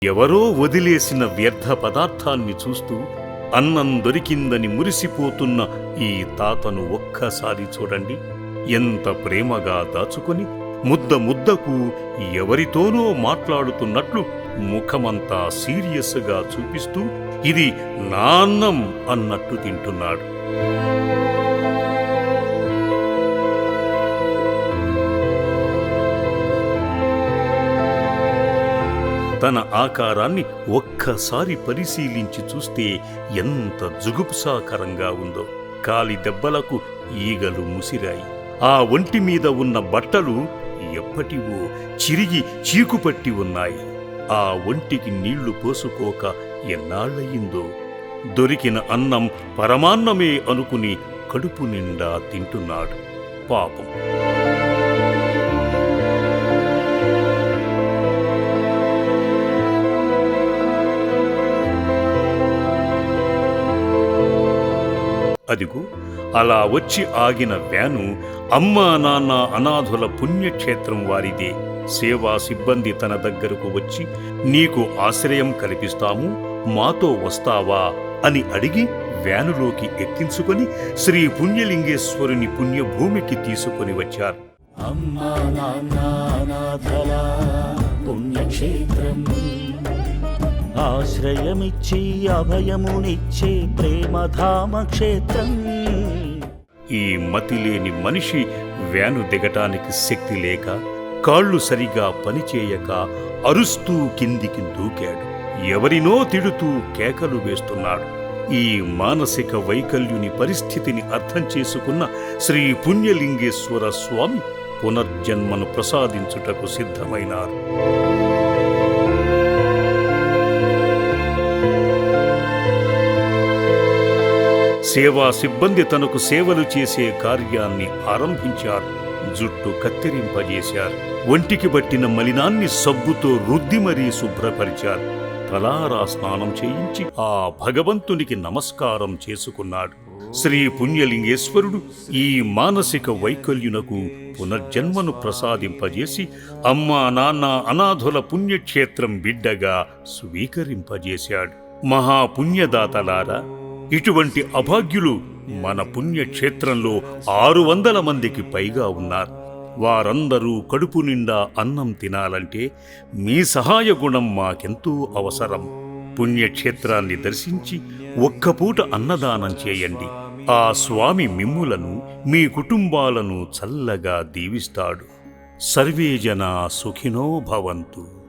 ఎవరో వదిలేసిన వ్యర్థ పదార్థాన్ని చూస్తూ అన్నం దొరికిందని మురిసిపోతున్న ఈ తాతను ఒక్కసారి చూడండి. ఎంత ప్రేమగా దాచుకొని ముద్ద ముద్దకు ఎవరితోనో మాట్లాడుతున్నట్లు ముఖమంతా సీరియస్గా చూపిస్తూ ఇది నా అన్నం అన్నట్టు తింటున్నాడు. తన ఆకారాన్ని ఒక్కసారి పరిశీలించి చూస్తే ఎంత జుగుప్సాకరంగా ఉందో. కాలి దెబ్బలకు ఈగలు ముసిరాయి. ఆ ఒంటి మీద ఉన్న బట్టలు ఎప్పటివో చిరిగి చీకుపట్టి ఉన్నాయి. ఆ ఒంటికి నీళ్లు పోసుకోక ఎన్నాళ్లయిందో. దొరికిన అన్నం పరమాన్నమే అనుకుని కడుపు నిండా తింటున్నాడు. పాపం. అదిగో అలా వచ్చి ఆగిన వ్యాను అమ్మా నాన్న అనాథుల పుణ్యక్షేత్రం వారిదే. సేవా సిబ్బంది తన దగ్గరకు వచ్చి నీకు ఆశ్రయం కల్పిస్తాము, మాతో వస్తావా అని అడిగి వ్యానులోకి ఎక్కించుకొని శ్రీ పుణ్యలింగేశ్వరుని పుణ్యభూమికి తీసుకొని వచ్చారు. అమ్మా నాన్న అనాథల పుణ్యక్షేత్రం, ఆశ్రయమిచ్చి అభయమునిచ్చే ప్రేమధామ క్షేత్రం. ఈ మతిలేని మనిషి వ్యాను దిగటానికి శక్తి లేక, కాళ్ళు సరిగా పనిచేయక అరుస్తూ కిందికి దూకాడు. ఎవరినో తిడుతూ కేకలు వేస్తున్నాడు. ఈ మానసిక వైకల్యుని పరిస్థితిని అర్థం చేసుకున్న శ్రీ పుణ్యలింగేశ్వర స్వామి పునర్జన్మను ప్రసాదించుటకు సిద్ధమైనారు. సేవా సిబ్బంది తనకు సేవలు చేసే కార్యాన్ని ఆరంభించారు. జుట్టు కత్తిరింపజేశారు. ఒంటికి బట్టిన మలినాన్ని సబ్బుతో రుద్ది మరీ శుభ్రపరిచారు. తలారా స్నానం చేయించి ఆ భగవంతునికి నమస్కారం చేసుకున్నాడు. శ్రీ పుణ్యలింగేశ్వరుడు ఈ మానసిక వైకల్యునకు పునర్జన్మను ప్రసాదింపజేసి అమ్మా నాన్న అనాథుల పుణ్యక్షేత్రం బిడ్డగా స్వీకరింపజేశాడు. మహాపుణ్యదాతలారా, ఇటువంటి అభాగ్యులు మన పుణ్యక్షేత్రంలో 600 మందికి పైగా ఉన్నారు. వారందరూ కడుపు నిండా అన్నం తినాలంటే మీ సహాయ గుణం మాకెంతో అవసరం. పుణ్యక్షేత్రాన్ని దర్శించి ఒక్కపూట అన్నదానం చేయండి. ఆ స్వామి మిమ్ములను, మీ కుటుంబాలను చల్లగా దీవిస్తాడు. సర్వే జనా సుఖినో భవంతు.